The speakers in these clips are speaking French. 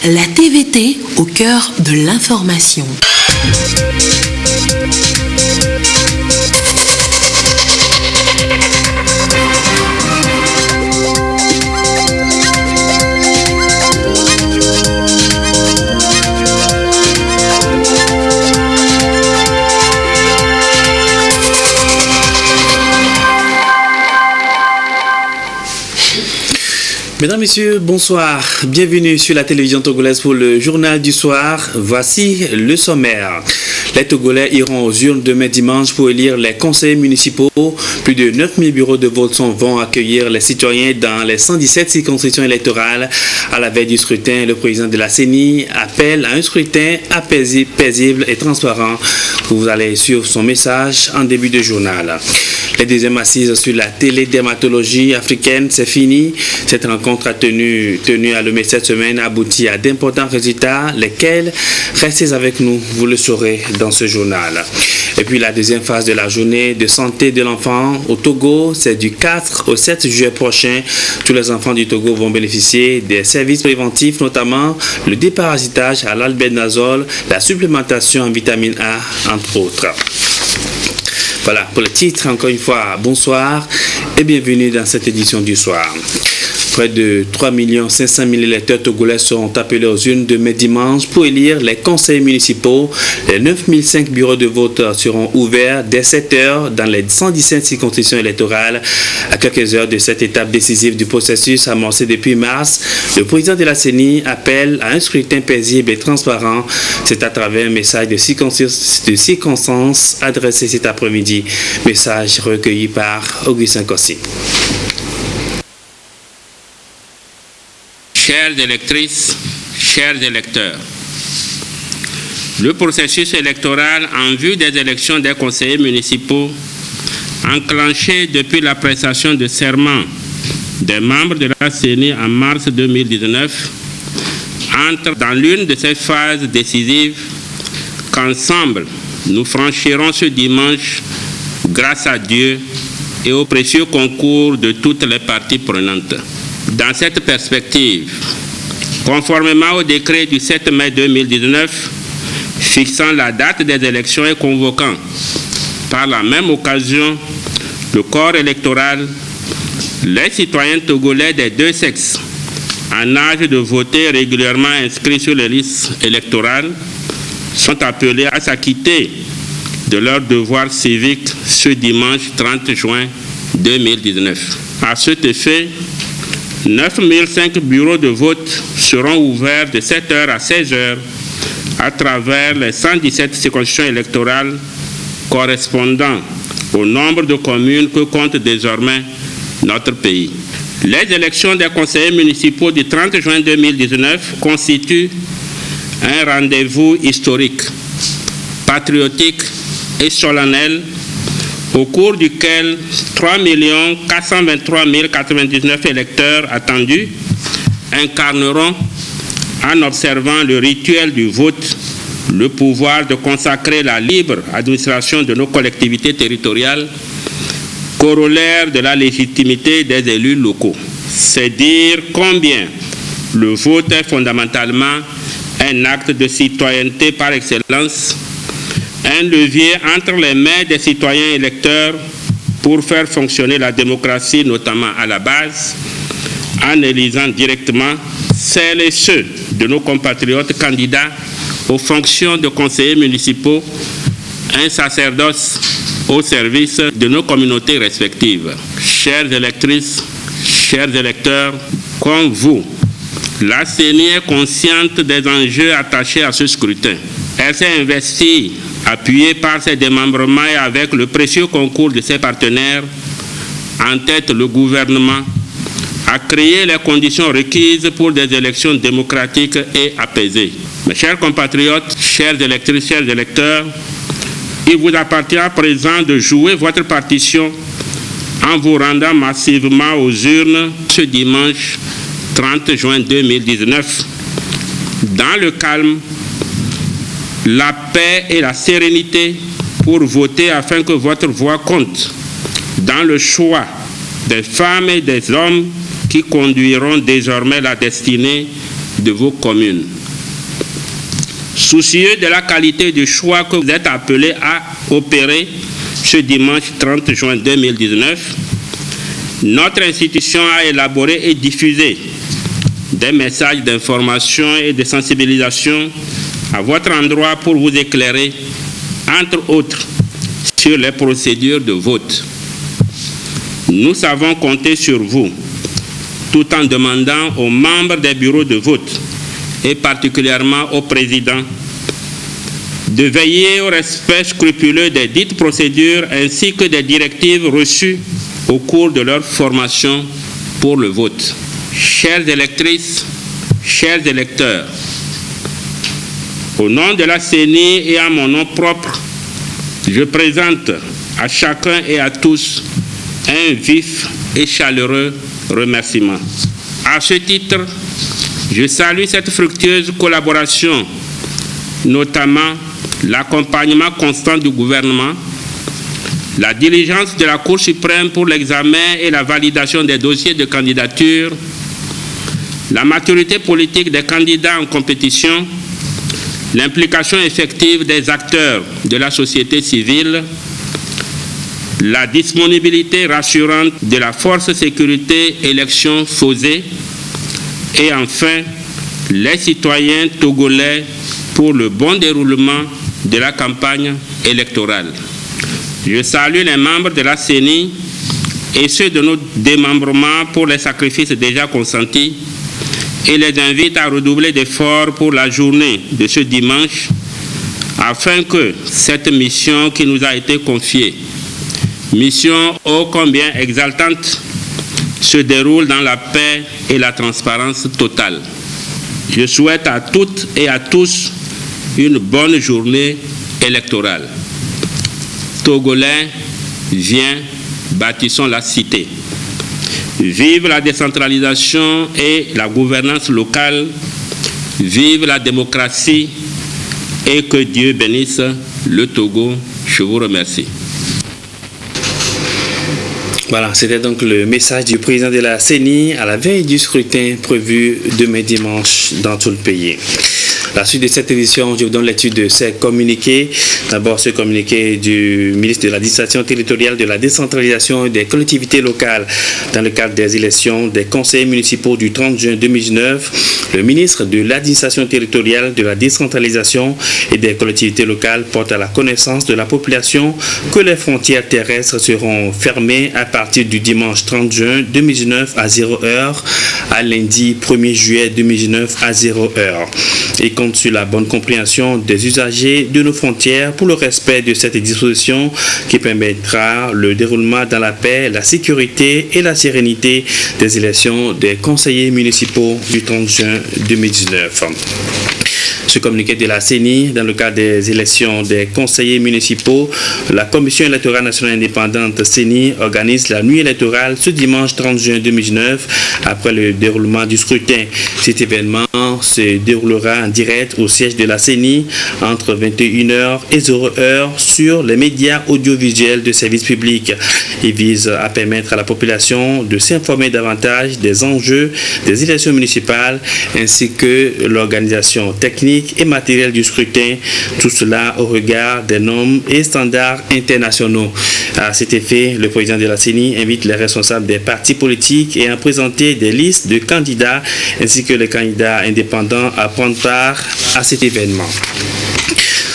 La TVT au cœur de l'information. Mesdames, Messieurs, bonsoir. Bienvenue sur la télévision togolaise pour le journal du soir. Voici le sommaire. Les Togolais iront aux urnes demain dimanche pour élire les conseillers municipaux. Plus de 9000 bureaux de vote vont accueillir les citoyens dans les 117 circonscriptions électorales. À la veille du scrutin, le président de la CENI appelle à un scrutin paisible et transparent. Vous allez suivre son message en début de journal. Les deuxièmes assises sur la télédermatologie africaine, c'est fini. Cette rencontre tenue à Lomé cette semaine aboutit à d'importants résultats, lesquels, restez avec nous, vous le saurez dans ce journal. Et puis la deuxième phase de la journée de santé de l'enfant au Togo, c'est du 4 au 7 juillet prochain. Tous les enfants du Togo vont bénéficier des services préventifs, notamment le déparasitage à l'albendazole, la supplémentation en vitamine A, entre autres. Voilà, pour le titre, encore une fois, bonsoir et bienvenue dans cette édition du soir. Près de 3 500 000 électeurs togolais seront appelés aux urnes demain dimanche pour élire les conseils municipaux. Les 9005 bureaux de vote seront ouverts dès 7 heures dans les 117 circonscriptions électorales. À quelques heures de cette étape décisive du processus amorcé depuis mars, le président de la CENI appelle à un scrutin paisible et transparent. C'est à travers un message de circonstance adressé cet après-midi. Message recueilli par Augustin Kossi. Chères électrices, chers électeurs, le processus électoral en vue des élections des conseillers municipaux, enclenché depuis la prestation de serment des membres de la CENI en mars 2019, entre dans l'une de ces phases décisives qu'ensemble nous franchirons ce dimanche grâce à Dieu et au précieux concours de toutes les parties prenantes. Dans cette perspective, conformément au décret du 7 mai 2019 fixant la date des élections et convoquant par la même occasion le corps électoral, les citoyens togolais des deux sexes en âge de voter régulièrement inscrits sur les listes électorales sont appelés à s'acquitter de leurs devoirs civiques ce dimanche 30 juin 2019. À cet effet, 9005 bureaux de vote seront ouverts de 7h à 16h à travers les 117 circonscriptions électorales correspondant au nombre de communes que compte désormais notre pays. Les élections des conseillers municipaux du 30 juin 2019 constituent un rendez-vous historique, patriotique et solennel au cours duquel 3 423 099 électeurs attendus incarneront, en observant le rituel du vote, le pouvoir de consacrer la libre administration de nos collectivités territoriales, corollaire de la légitimité des élus locaux. C'est dire combien le vote est fondamentalement un acte de citoyenneté par excellence, un levier entre les mains des citoyens électeurs pour faire fonctionner la démocratie, notamment à la base, en élisant directement celles et ceux de nos compatriotes candidats aux fonctions de conseillers municipaux, un sacerdoce au service de nos communautés respectives. Chères électrices, chers électeurs, comme vous, la CENI est consciente des enjeux attachés à ce scrutin. Elle s'est investie, appuyée par ses démembrements et avec le précieux concours de ses partenaires, en tête le gouvernement, à créer les conditions requises pour des élections démocratiques et apaisées. Mes chers compatriotes, chères électrices, chers électeurs, il vous appartient à présent de jouer votre partition en vous rendant massivement aux urnes ce dimanche 30 juin 2019, dans le calme, la paix et la sérénité pour voter afin que votre voix compte dans le choix des femmes et des hommes qui conduiront désormais la destinée de vos communes. Soucieux de la qualité du choix que vous êtes appelés à opérer ce dimanche 30 juin 2019, notre institution a élaboré et diffusé des messages d'information et de sensibilisation à votre endroit pour vous éclairer, entre autres, sur les procédures de vote. Nous savons compter sur vous, tout en demandant aux membres des bureaux de vote, et particulièrement au président, de veiller au respect scrupuleux des dites procédures ainsi que des directives reçues au cours de leur formation pour le vote. Chères électrices, chers électeurs, au nom de la CENI et à mon nom propre, je présente à chacun et à tous un vif et chaleureux remerciement. À ce titre, je salue cette fructueuse collaboration, notamment l'accompagnement constant du gouvernement, la diligence de la Cour suprême pour l'examen et la validation des dossiers de candidature, la maturité politique des candidats en compétition, l'implication effective des acteurs de la société civile, la disponibilité rassurante de la force sécurité élection Fosé et enfin les citoyens togolais pour le bon déroulement de la campagne électorale. Je salue les membres de la CENI et ceux de nos démembrements pour les sacrifices déjà consentis et les invite à redoubler d'efforts pour la journée de ce dimanche afin que cette mission qui nous a été confiée, mission ô combien exaltante, se déroule dans la paix et la transparence totale. Je souhaite à toutes et à tous une bonne journée électorale. Togolais, viens, bâtissons la cité. Vive la décentralisation et la gouvernance locale. Vive la démocratie et que Dieu bénisse le Togo. Je vous remercie. Voilà, c'était donc le message du président de la CENI à la veille du scrutin prévu demain dimanche dans tout le pays. La suite de cette édition, je vous donne l'étude de ces communiqués. D'abord, ce communiqué du ministre de l'administration territoriale, de la décentralisation et des collectivités locales dans le cadre des élections des conseillers municipaux du 30 juin 2019. Le ministre de l'administration territoriale, de la décentralisation et des collectivités locales porte à la connaissance de la population que les frontières terrestres seront fermées à partir du dimanche 30 juin 2019 à 0h à lundi 1er juillet 2019 à 0h. Et compte sur la bonne compréhension des usagers de nos frontières pour le respect de cette disposition qui permettra le déroulement dans la paix, la sécurité et la sérénité des élections des conseillers municipaux du 30 juin 2019. Ce communiqué de la CENI, dans le cadre des élections des conseillers municipaux, la Commission électorale nationale indépendante CENI organise la nuit électorale ce dimanche 30 juin 2019 après le déroulement du scrutin. Cet événement se déroulera en direct au siège de la CENI entre 21h et 0h sur les médias audiovisuels de service public. Il vise à permettre à la population de s'informer davantage des enjeux des élections municipales ainsi que l'organisation technique et matériel du scrutin, tout cela au regard des normes et standards internationaux. À cet effet, le président de la CENI invite les responsables des partis politiques et à présenter des listes de candidats ainsi que les candidats indépendants à prendre part à cet événement.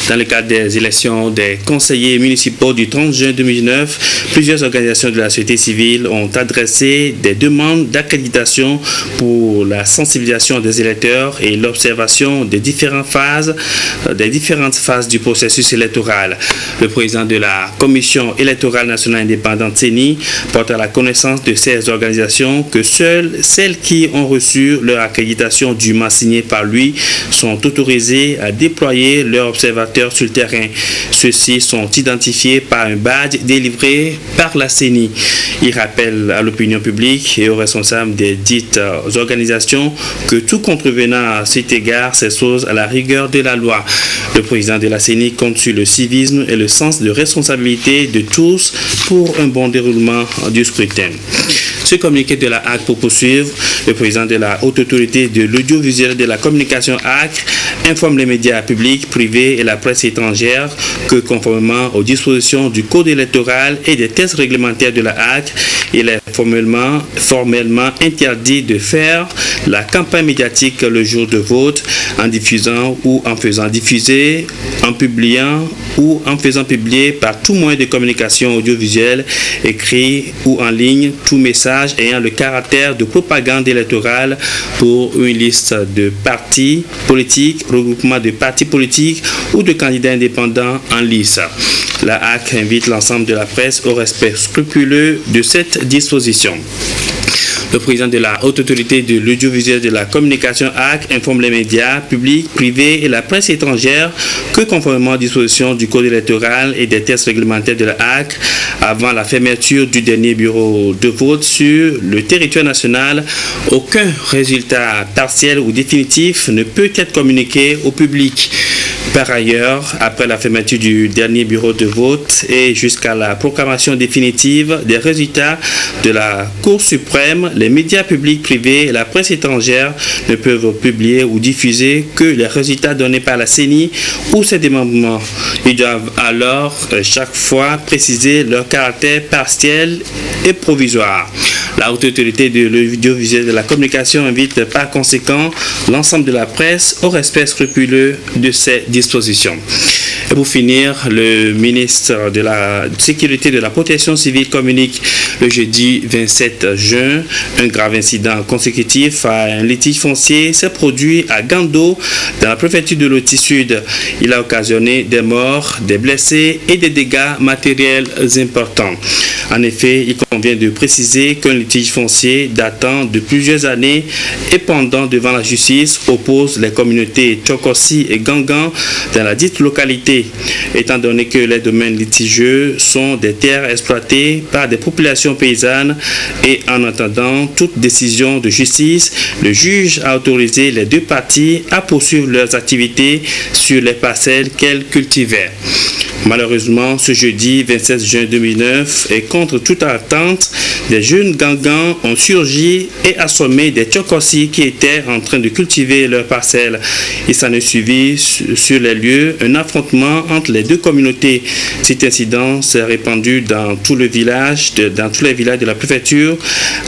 Dans le cadre des élections des conseillers municipaux du 30 juin 2009, plusieurs organisations de la société civile ont adressé des demandes d'accréditation pour la sensibilisation des électeurs et l'observation des différentes phases du processus électoral. Le président de la Commission électorale nationale indépendante CENI porte à la connaissance de ces organisations que seules celles qui ont reçu leur accréditation dûment signée par lui sont autorisées à déployer leur observateur sur le terrain. Ceux-ci sont identifiés par un badge délivré par la CENI. Il rappelle à l'opinion publique et aux responsables des dites organisations que tout contrevenant à cet égard s'expose à la rigueur de la loi. Le président de la CENI compte sur le civisme et le sens de responsabilité de tous pour un bon déroulement du scrutin. Ce communiqué de la HAC pour poursuivre, le président de la Haute Autorité de l'Audiovisuel et de la Communication HAC informe les médias publics, privés et la presse étrangère que conformément aux dispositions du Code électoral et des textes réglementaires de la HAC, il est formellement interdit de faire la campagne médiatique le jour de vote en diffusant ou en faisant diffuser, en publiant ou en faisant publier par tout moyen de communication audiovisuelle, écrit ou en ligne, tout message ayant le caractère de propagande électorale pour une liste de partis politiques, regroupement de partis politiques ou de candidats indépendants en lice. La HAC invite l'ensemble de la presse au respect scrupuleux de cette disposition. Le président de la Haute Autorité de l'Audiovisuel et de la Communication HAC informe les médias publics, privés et la presse étrangère que conformément aux dispositions du Code électoral et des textes réglementaires de la HAC, avant la fermeture du dernier bureau de vote sur le territoire national, aucun résultat partiel ou définitif ne peut être communiqué au public. Par ailleurs, après la fermeture du dernier bureau de vote et jusqu'à la proclamation définitive des résultats de la Cour suprême, les médias publics, privés et la presse étrangère ne peuvent publier ou diffuser que les résultats donnés par la CENI ou ses démembrements. Ils doivent alors chaque fois préciser leur caractère partiel et provisoire. La Haute Autorité de l'Audiovisuel et de la Communication invite par conséquent l'ensemble de la presse au respect scrupuleux de ces dispositions. Et pour finir, le ministre de la Sécurité et de la Protection civile communique le jeudi 27 juin un grave incident consécutif à un litige foncier s'est produit à Gando, dans la préfecture de Loti Sud. Il a occasionné des morts, des blessés et des dégâts matériels importants. En effet, il convient de préciser qu'un litige foncier datant de plusieurs années et pendant devant la justice oppose les communautés Tchokossi et Gangan dans la dite localité. Étant donné que les domaines litigieux sont des terres exploitées par des populations paysannes et en attendant toute décision de justice, le juge a autorisé les deux parties à poursuivre leurs activités sur les parcelles qu'elles cultivaient. Malheureusement, ce jeudi 27 juin 2009, et contre toute attente, des jeunes Gangans ont surgi et assommé des Tchokossi qui étaient en train de cultiver leurs parcelles. Il s'en est suivi sur les lieux un affrontement entre les deux communautés. Cet incident s'est répandu dans tous les villages de la préfecture,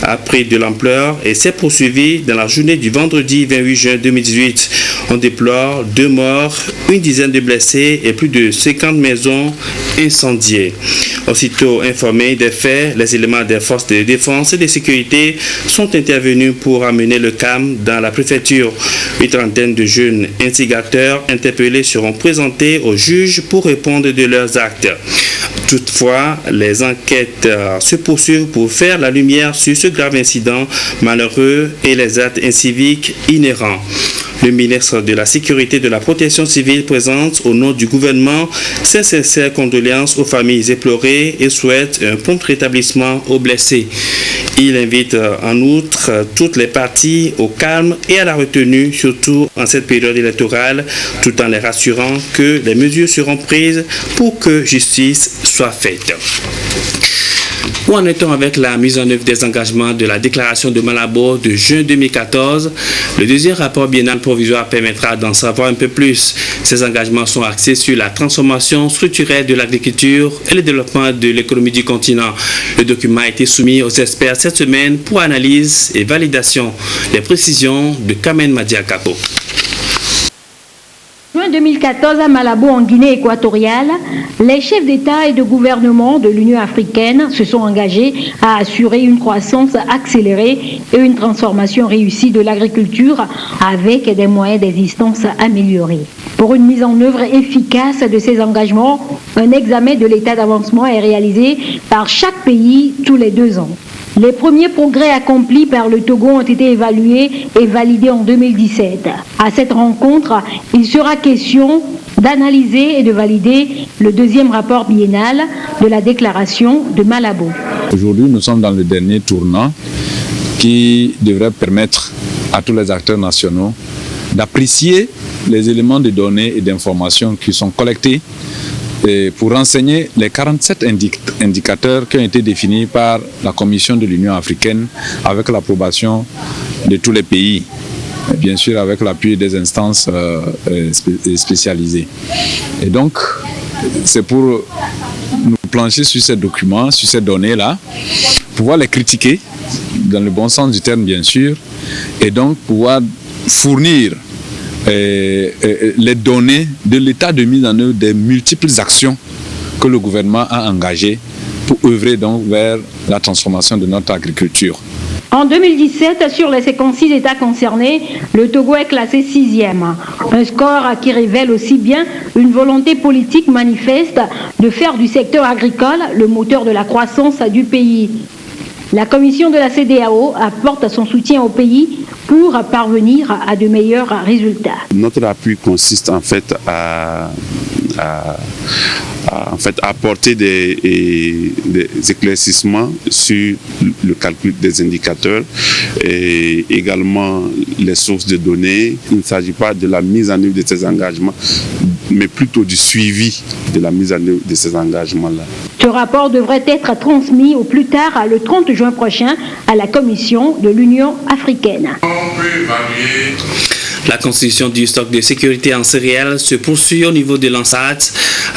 a pris de l'ampleur et s'est poursuivi dans la journée du vendredi 28 juin 2018. On déplore 2 morts, une dizaine de blessés et plus de 50 maisons incendiées. Aussitôt informés des faits, les éléments des forces de défense et de sécurité sont intervenus pour amener le calme dans la préfecture. Une trentaine de jeunes instigateurs interpellés seront présentés au juge pour répondre de leurs actes. Toutefois, les enquêtes se poursuivent pour faire la lumière sur ce grave incident malheureux et les actes inciviques inhérents. Le ministre de la Sécurité et de la Protection civile présente au nom du gouvernement ses sincères condoléances aux familles éplorées et souhaite un prompt rétablissement aux blessés. Il invite en outre toutes les parties au calme et à la retenue, surtout en cette période électorale, tout en les rassurant que les mesures seront prises pour que justice soit faite. Où en est-on avec la mise en œuvre des engagements de la déclaration de Malabo de juin 2014? Le deuxième rapport biennal provisoire permettra d'en savoir un peu plus. Ces engagements sont axés sur la transformation structurelle de l'agriculture et le développement de l'économie du continent. Le document a été soumis aux experts cette semaine pour analyse et validation. Les précisions de Kamen Madiakapo. En 2014, à Malabo, en Guinée équatoriale, les chefs d'État et de gouvernement de l'Union africaine se sont engagés à assurer une croissance accélérée et une transformation réussie de l'agriculture avec des moyens d'existence améliorés. Pour une mise en œuvre efficace de ces engagements, un examen de l'état d'avancement est réalisé par chaque pays tous les 2 ans. Les premiers progrès accomplis par le Togo ont été évalués et validés en 2017. À cette rencontre, il sera question d'analyser et de valider le deuxième rapport biennal de la déclaration de Malabo. Aujourd'hui, nous sommes dans le dernier tournant qui devrait permettre à tous les acteurs nationaux d'apprécier les éléments de données et d'informations qui sont collectés et pour renseigner les 47 indicateurs qui ont été définis par la Commission de l'Union africaine avec l'approbation de tous les pays, et bien sûr avec l'appui des instances spécialisées. Et donc, c'est pour nous plancher sur ces documents, sur ces données-là, pouvoir les critiquer, dans le bon sens du terme bien sûr, et donc pouvoir fournir les données de l'état de mise en œuvre des multiples actions que le gouvernement a engagées pour œuvrer donc vers la transformation de notre agriculture. En 2017, sur les 56 États concernés, le Togo est classé 6e. Un score qui révèle aussi bien une volonté politique manifeste de faire du secteur agricole le moteur de la croissance du pays. La commission de la CEDEAO apporte son soutien au pays pour parvenir à de meilleurs résultats. Notre appui consiste en fait à apporter des éclaircissements sur le calcul des indicateurs et également les sources de données. Il ne s'agit pas de la mise en œuvre de ces engagements, mais plutôt du suivi de la mise en œuvre de ces engagements-là. Ce rapport devrait être transmis au plus tard le 30 juin prochain à la Commission de l'Union africaine. La constitution du stock de sécurité en céréales se poursuit au niveau de l'ANSAT.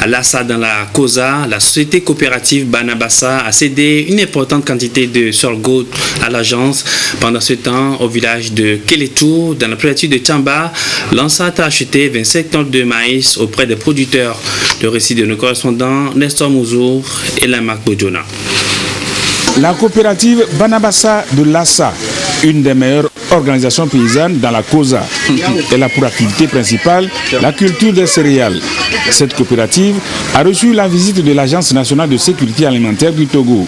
À Lassa, dans la COSA, la société coopérative Banabassa a cédé une importante quantité de sorgho à l'agence. Pendant ce temps, au village de Kélétou, dans la préfecture de Tchamba, l'ANSAT a acheté 25 tonnes de maïs auprès des producteurs. Le récit de nos correspondants Nestor Mouzour et Lamarck Bodjona. La coopérative Banabassa de Lassa, une des meilleures organisations paysannes dans la COSA, elle a pour activité principale la culture des céréales. Cette coopérative a reçu la visite de l'Agence nationale de sécurité alimentaire du Togo.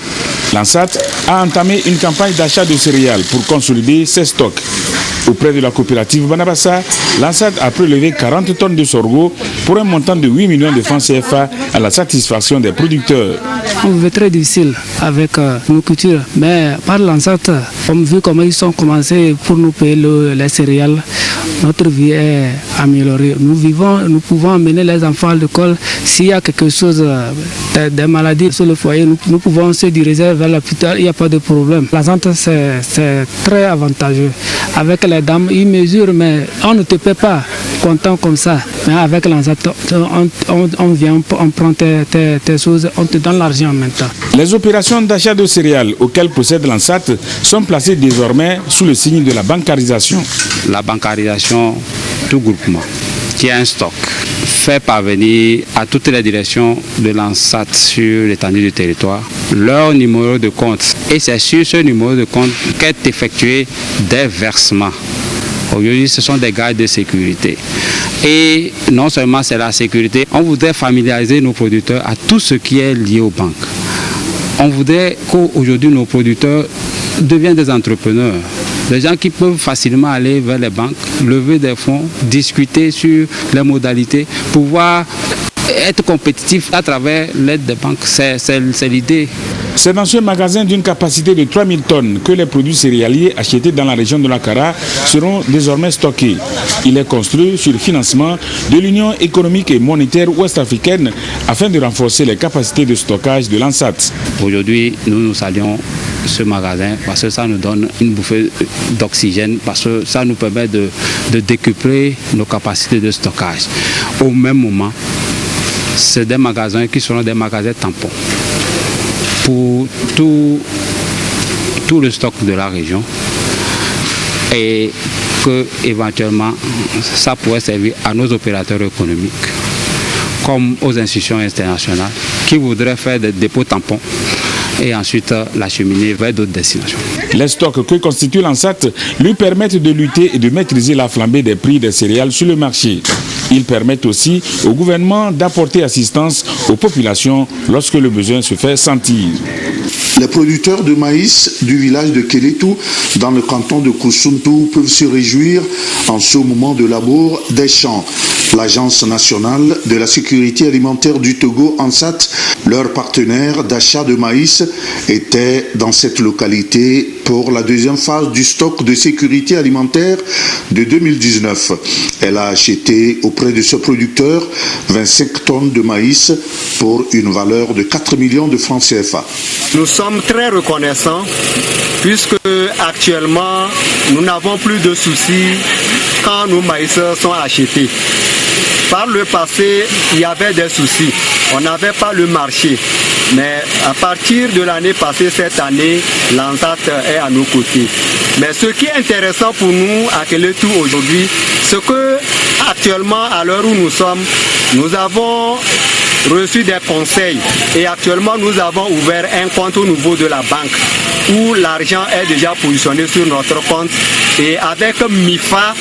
L'ANSAT a entamé une campagne d'achat de céréales pour consolider ses stocks. Auprès de la coopérative Banabassa, l'ANSAT a prélevé 40 tonnes de sorgho pour un montant de 8 millions de francs CFA à la satisfaction des producteurs. On vivait très difficile avec nos cultures, mais par l'ANSAT, on a vu comment ils ont commencé pour nous payer les céréales. Notre vie est améliorée. Nous pouvons emmener les enfants à l'école. S'il y a quelque chose, des maladies sur le foyer, nous pouvons se diriger vers l'hôpital, il n'y a pas de problème. La santé, c'est très avantageux. Avec les dames, ils mesurent, mais on ne te paie pas content comme ça. Mais avec l'ANSAT, on vient, on prend tes choses, on te donne l'argent en même temps. Les opérations d'achat de céréales auxquelles procède l'ANSAT sont placées désormais sous le signe de la bancarisation. La bancarisation, tout groupement qui a un stock, fait parvenir à toutes les directions de l'ANSAT sur l'étendue du territoire leur numéro de compte. Et c'est sur ce numéro de compte qu'est effectué des versements. Aujourd'hui, ce sont des gardes de sécurité. Et non seulement c'est la sécurité, on voudrait familiariser nos producteurs à tout ce qui est lié aux banques. On voudrait qu'aujourd'hui nos producteurs deviennent des entrepreneurs. Des gens qui peuvent facilement aller vers les banques, lever des fonds, discuter sur les modalités, pouvoir être compétitifs à travers l'aide des banques. C'est l'idée. C'est dans ce magasin d'une capacité de 3000 tonnes que les produits céréaliers achetés dans la région de l'Akara seront désormais stockés. Il est construit sur le financement de l'Union économique et monétaire ouest-africaine afin de renforcer les capacités de stockage de l'ANSAT. Aujourd'hui, nous saluons ce magasin parce que ça nous donne une bouffée d'oxygène, parce que ça nous permet de décupler nos capacités de stockage. Au même moment, c'est des magasins qui seront des magasins tampons pour tout le stock de la région, et que éventuellement ça pourrait servir à nos opérateurs économiques comme aux institutions internationales qui voudraient faire des dépôts tampons et ensuite l'acheminer vers d'autres destinations. Les stocks que constitue l'ANSAT lui permettent de lutter et de maîtriser la flambée des prix des céréales sur le marché. Ils permettent aussi au gouvernement d'apporter assistance aux populations lorsque le besoin se fait sentir. Les producteurs de maïs du village de Kélétou, dans le canton de Koussountou, peuvent se réjouir en ce moment de labour des champs. L'Agence nationale de la sécurité alimentaire du Togo, ANSAT, leur partenaire d'achat de maïs, était dans cette localité pour la deuxième phase du stock de sécurité alimentaire de 2019. Elle a acheté auprès de ce producteur 25 tonnes de maïs pour une valeur de 4 millions de francs CFA. Nous sommes très reconnaissants puisque actuellement nous n'avons plus de soucis quand nos maïs sont achetés. Par le passé, il y avait des soucis. On n'avait pas le marché. Mais à partir de l'année passée, cette année, l'ANSAT est à nos côtés. Mais ce qui est intéressant pour nous à Kélétou aujourd'hui, c'est que actuellement, à l'heure où nous sommes, nous avons reçu des conseils et actuellement nous avons ouvert un compte au niveau de la banque où l'argent est déjà positionné sur notre compte et avec MIFA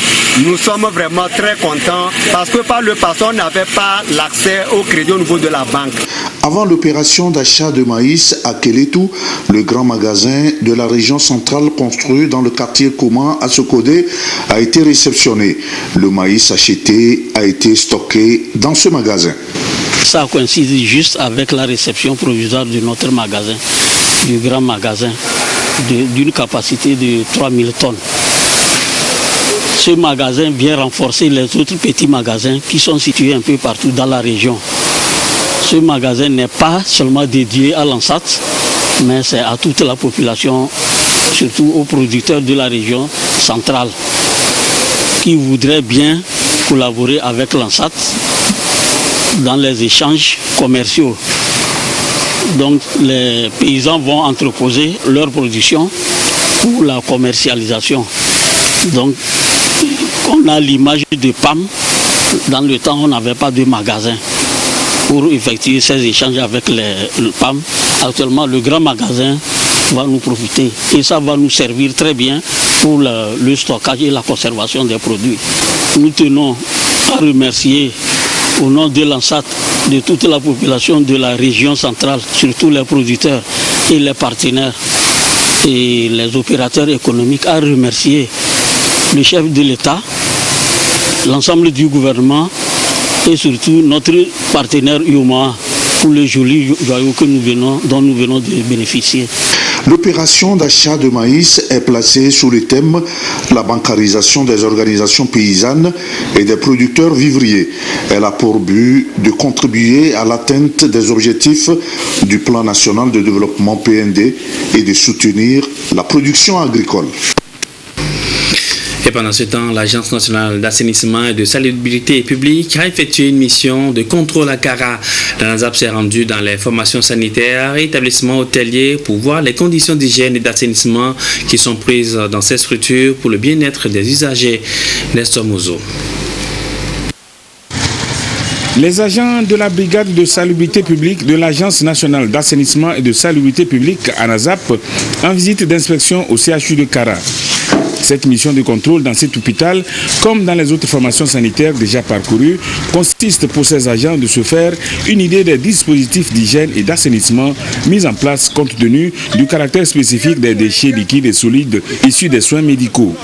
nous sommes vraiment très contents parce que par le passé on n'avait pas l'accès au crédit au niveau de la banque. Avant l'opération d'achat de maïs à Kélétou, le grand magasin de la région centrale construit dans le quartier commun à Sokodé a été réceptionné. Le maïs acheté a été stocké dans ce magasin. Ça coïncide juste avec la réception provisoire de notre magasin, du grand magasin, d'une capacité de 3000 tonnes. Ce magasin vient renforcer les autres petits magasins qui sont situés un peu partout dans la région. Ce magasin n'est pas seulement dédié à l'ANSAT, mais c'est à toute la population, surtout aux producteurs de la région centrale, qui voudraient bien collaborer avec l'ANSAT dans les échanges commerciaux. Donc les paysans vont entreposer leur production pour la commercialisation. Donc on a l'image de PAM. Dans le temps, on n'avait pas de magasin pour effectuer ces échanges avec le PAM. Actuellement, le grand magasin va nous profiter et ça va nous servir très bien pour le stockage et la conservation des produits. Nous tenons à remercier au nom de l'ANSAT, de toute la population de la région centrale, surtout les producteurs et les partenaires et les opérateurs économiques, à remercier le chef de l'État, l'ensemble du gouvernement et surtout notre partenaire UOMA pour le joli joyau dont nous venons de bénéficier. L'opération d'achat de maïs est placée sous le thème « La bancarisation des organisations paysannes et des producteurs vivriers ». Elle a pour but de contribuer à l'atteinte des objectifs du Plan national de développement PND et de soutenir la production agricole. Et pendant ce temps, l'Agence nationale d'assainissement et de salubrité publique a effectué une mission de contrôle à Kara. La NASAP s'est rendue dans les formations sanitaires et établissements hôteliers pour voir les conditions d'hygiène et d'assainissement qui sont prises dans ces structures pour le bien-être des usagers. Nestor Mozo. Les agents de la brigade de salubrité publique de l'Agence nationale d'assainissement et de salubrité publique à NASAP en visite d'inspection au CHU de Kara. Cette mission de contrôle dans cet hôpital, comme dans les autres formations sanitaires déjà parcourues, consiste pour ces agents de se faire une idée des dispositifs d'hygiène et d'assainissement mis en place compte tenu du caractère spécifique des déchets liquides et solides issus des soins médicaux.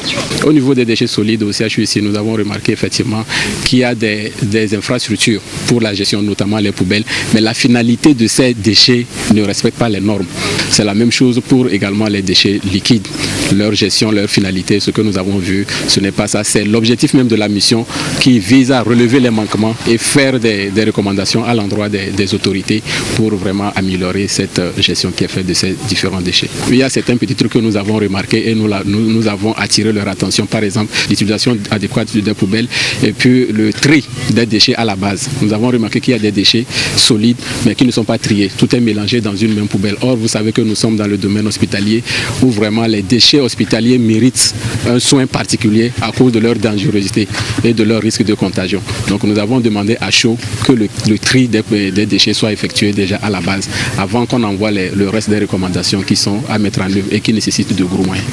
Au niveau des déchets solides au CHU ici, nous avons remarqué effectivement qu'il y a des infrastructures pour la gestion, notamment les poubelles, mais la finalité de ces déchets ne respecte pas les normes. C'est la même chose pour également les déchets liquides. Leur gestion, leur finalité, ce que nous avons vu, ce n'est pas ça. C'est l'objectif même de la mission qui vise à relever les manquements et faire des recommandations à l'endroit des autorités pour vraiment améliorer cette gestion qui est faite de ces différents déchets. Il y a certains petits trucs que nous avons remarqués et nous avons attiré leur attention. Par exemple, l'utilisation adéquate des poubelles et puis le tri des déchets à la base. Nous avons remarqué qu'il y a des déchets solides mais qui ne sont pas triés. Tout est mélangé dans une même poubelle. Or, vous savez que nous sommes dans le domaine hospitalier où vraiment les déchets hospitaliers méritent un soin particulier à cause de leur dangerosité et de leur risque de contagion. Donc nous avons demandé à chaud que le tri des déchets soit effectué déjà à la base avant qu'on envoie le reste des recommandations qui sont à mettre en œuvre et qui nécessitent de gros moyens.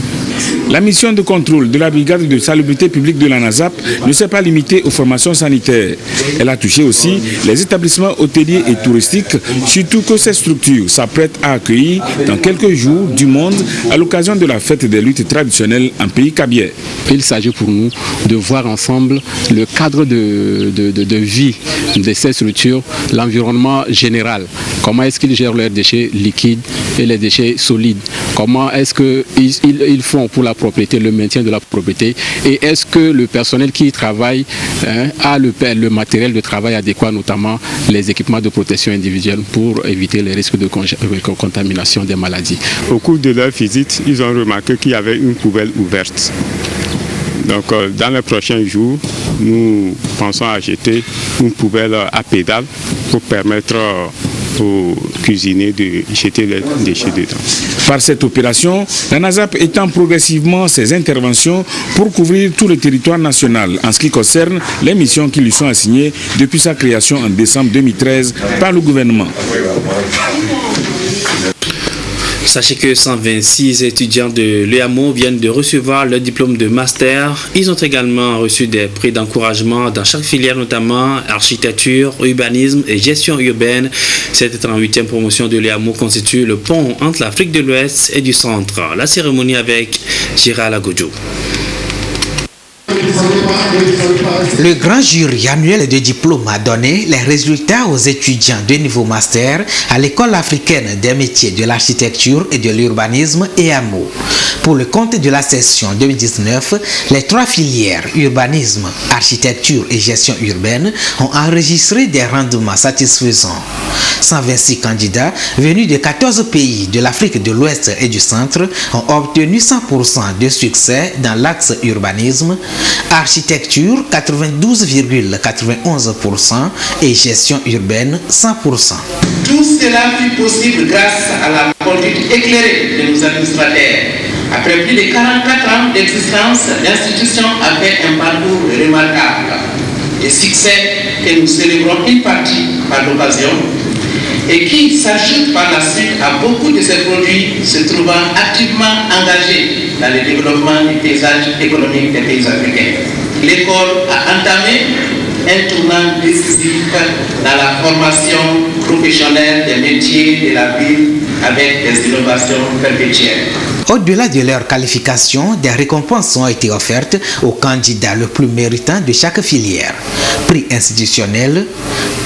La mission de contrôle de la brigade de salubrité publique de la NASAP ne s'est pas limitée aux formations sanitaires. Elle a touché aussi les établissements hôteliers et touristiques, surtout que ces structures s'apprêtent à accueillir dans quelques jours du monde à l'occasion de la fête des luttes traditionnelles en pays kabyais. Il s'agit pour nous de voir ensemble le cadre de vie de ces structures, l'environnement général, comment est-ce qu'ils gèrent leurs déchets liquides et les déchets solides. Comment est-ce qu'ils font pour la propriété, le maintien de la propriété, et est-ce que le personnel qui y travaille a le matériel de travail adéquat, notamment les équipements de protection individuelle pour éviter les risques de contamination des maladies. Au cours de leur visite, ils ont remarqué qu'il y avait une poubelle ouverte. Donc dans les prochains jours, nous pensons à jeter une poubelle à pédale pour permettre aux cuisiniers de jeter les déchets dedans. Par cette opération, la NASAP étend progressivement ses interventions pour couvrir tout le territoire national en ce qui concerne les missions qui lui sont assignées depuis sa création en décembre 2013 par le gouvernement. Sachez que 126 étudiants de l'EAMO viennent de recevoir leur diplôme de master. Ils ont également reçu des prix d'encouragement dans chaque filière, notamment architecture, urbanisme et gestion urbaine. Cette 38e promotion de l'EAMO constitue le pont entre l'Afrique de l'Ouest et du Centre. La cérémonie avec Gérald Agodjo. Le grand jury annuel de diplôme a donné les résultats aux étudiants de niveau master à l'École africaine des métiers de l'architecture et de l'urbanisme EAMO. Pour le compte de la session 2019, les 3 filières urbanisme, architecture et gestion urbaine ont enregistré des rendements satisfaisants. 126 candidats venus de 14 pays de l'Afrique de l'Ouest et du Centre ont obtenu 100% de succès dans l'axe urbanisme, architecture 92,91% et gestion urbaine 100%. Tout cela fut possible grâce à la conduite éclairée de nos administrateurs. Après plus de 44 ans d'existence, l'institution a fait un parcours remarquable. Des succès que nous célébrons une partie par l'occasion et qui s'ajoute par la suite à beaucoup de ces produits se trouvant activement engagés dans le développement du paysage économique des pays africains. L'école a entamé un tournant décisif dans la formation professionnelle des métiers de la ville avec des innovations perpétuelles. Au-delà de leur qualification, des récompenses ont été offertes aux candidats le plus méritants de chaque filière. Prix institutionnel,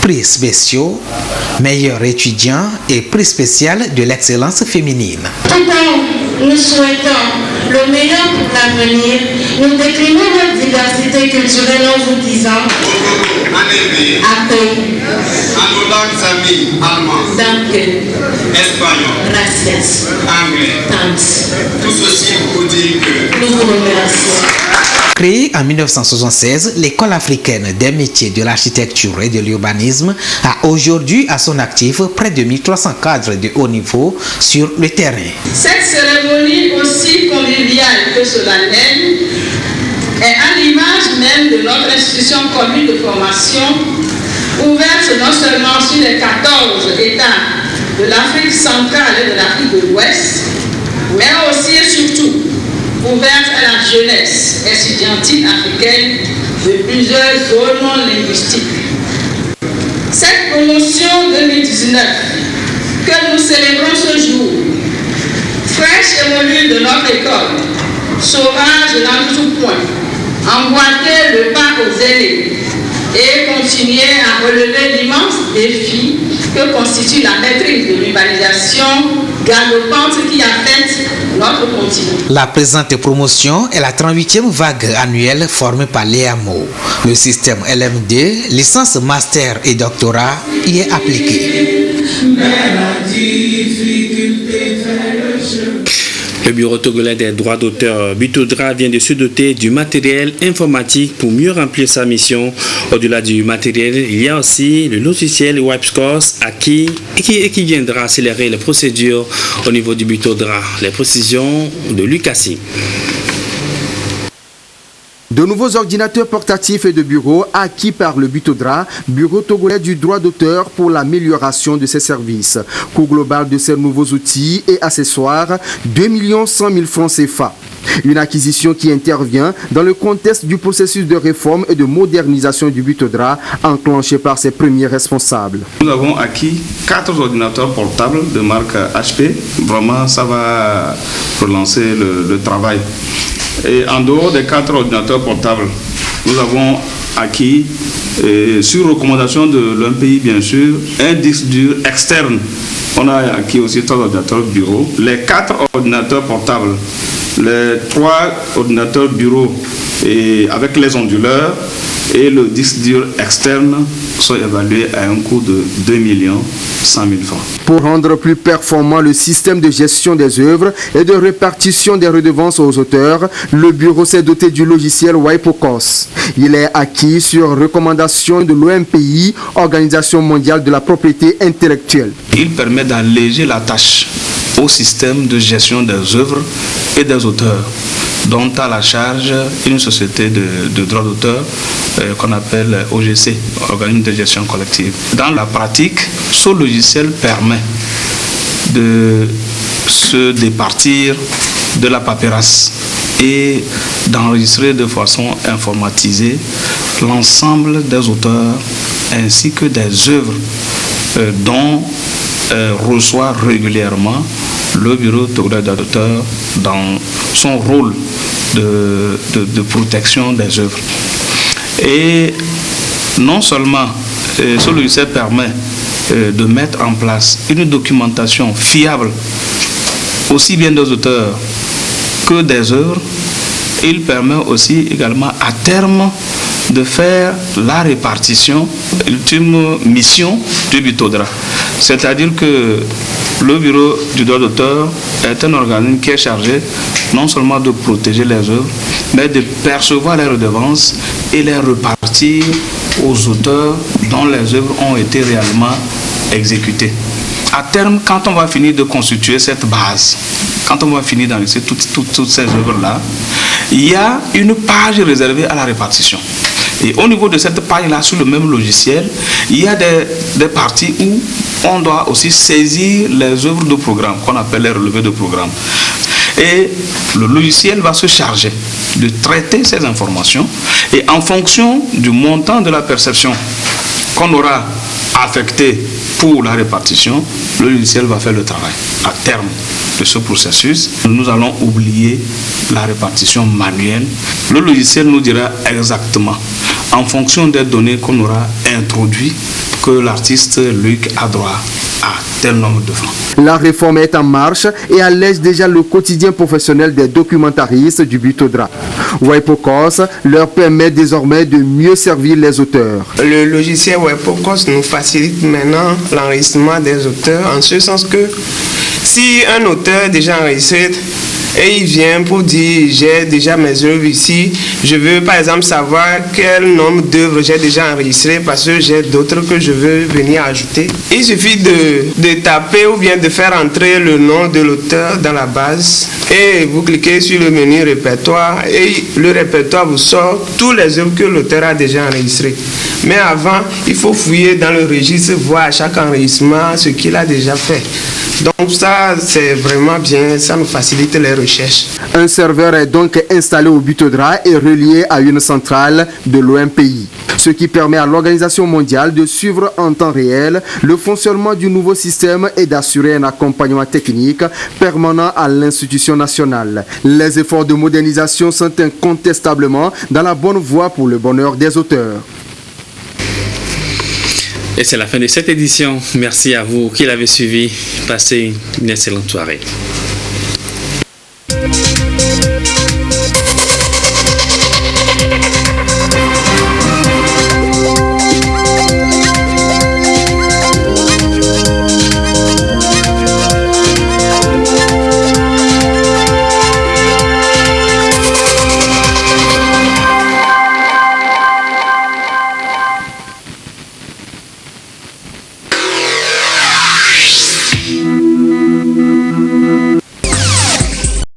prix spéciaux, meilleur étudiant et prix spécial de l'excellence féminine. Nous souhaitons le meilleur pour l'avenir. Nous déclinons notre diversité culturelle en vous disant accueil, danke, espagnol, gracias, anglais, thanks. Tout ceci pour dire que nous vous remercions. Créée en 1976, l'École africaine des métiers de l'architecture et de l'urbanisme a aujourd'hui à son actif près de 1300 cadres de haut niveau sur le terrain. Cette cérémonie, aussi conviviale que solennelle, est à l'image même de notre institution commune de formation, ouverte non seulement sur les 14 États de l'Afrique centrale et de l'Afrique de l'Ouest, mais aussi et surtout ouverte à la jeunesse estudiantine africaine de plusieurs zones non linguistiques. Cette promotion 2019 que nous célébrons ce jour, fraîche évolue de notre école, sauvage dans tout point, emboîter le pas aux aînés et continuer à relever l'immense défi que constitue la maîtrise de l'urbanisation galopante qui affecte notre continent. La présente promotion est la 38e vague annuelle formée par l'EAMO. Le système LMD, licence, master et doctorat y est appliqué. Le Bureau togolais des droits d'auteur Butodra vient de se doter du matériel informatique pour mieux remplir sa mission. Au-delà du matériel, il y a aussi le logiciel WebScores qui viendra accélérer les procédures au niveau du Butodra. Les précisions de Lucassi. De nouveaux ordinateurs portatifs et de bureaux acquis par le Butodra, Bureau togolais du droit d'auteur pour l'amélioration de ses services. Coût global de ces nouveaux outils et accessoires, 2 100 000 francs CFA. Une acquisition qui intervient dans le contexte du processus de réforme et de modernisation du Butodra enclenché par ses premiers responsables. Nous avons acquis 4 ordinateurs portables de marque HP. Vraiment, ça va relancer le travail. Et en dehors des 4 ordinateurs portables, nous avons acquis, sur recommandation de l'un pays bien sûr, un disque dur externe On a acquis aussi 3 ordinateurs bureaux. Les 4 ordinateurs portables, les 3 ordinateurs bureaux et avec les onduleurs et le disque dur externe sont évalués à un coût de 2 100 000 francs. Pour rendre plus performant le système de gestion des œuvres et de répartition des redevances aux auteurs, le bureau s'est doté du logiciel Wipocos. Il est acquis sur recommandation de l'OMPI, Organisation mondiale de la propriété intellectuelle. Il permet d'alléger la tâche au système de gestion des œuvres et des auteurs, dont a la charge une société de droit d'auteur qu'on appelle OGC, Organisme de gestion collective. Dans la pratique, ce logiciel permet de se départir de la paperasse et d'enregistrer de façon informatisée l'ensemble des auteurs ainsi que des œuvres dont reçoit régulièrement le bureau togolais d'auteur dans son rôle de protection des œuvres. Et non seulement ce logiciel permet de mettre en place une documentation fiable aussi bien des auteurs que des œuvres, il permet aussi également à terme de faire la répartition, l'ultime mission du Bitodra. C'est-à-dire que le bureau du droit d'auteur est un organisme qui est chargé non seulement de protéger les œuvres, mais de percevoir les redevances et les repartir aux auteurs dont les œuvres ont été réellement exécutées. À terme, quand on va finir de constituer cette base, quand on va finir d'enregistrer toutes ces œuvres-là, il y a une page réservée à la répartition. Et au niveau de cette page-là, sur le même logiciel, il y a des parties où on doit aussi saisir les œuvres de programme, qu'on appelle les relevés de programme. Et le logiciel va se charger de traiter ces informations et en fonction du montant de la perception qu'on aura affecté pour la répartition, le logiciel va faire le travail. À terme de ce processus, nous allons oublier la répartition manuelle. Le logiciel nous dira exactement, en fonction des données qu'on aura introduites, que l'artiste Luc a droit à tel nombre de francs. La réforme est en marche et allège déjà le quotidien professionnel des documentaristes du Bitodra. Wipocos leur permet désormais de mieux servir les auteurs. Le logiciel Wipocos nous facilite maintenant l'enregistrement des auteurs en ce sens que si un auteur est déjà enregistré et il vient pour dire j'ai déjà mes œuvres ici, je veux par exemple savoir quel nombre d'œuvres j'ai déjà enregistrées parce que j'ai d'autres que je veux venir ajouter. Il suffit de taper ou bien de faire entrer le nom de l'auteur dans la base et vous cliquez sur le menu répertoire et le répertoire vous sort tous les œuvres que l'auteur a déjà enregistrées. Mais avant, il faut fouiller dans le registre, voir à chaque enregistrement ce qu'il a déjà fait. Donc ça, c'est vraiment bien, ça nous facilite les recherches. Un serveur est donc installé au Bitodra et relié à une centrale de l'OMPI, ce qui permet à l'Organisation mondiale de suivre en temps réel le fonctionnement du nouveau système et d'assurer un accompagnement technique permanent à l'institution nationale. Les efforts de modernisation sont incontestablement dans la bonne voie pour le bonheur des auteurs. Et c'est la fin de cette édition. Merci à vous qui l'avez suivi. Passez une excellente soirée.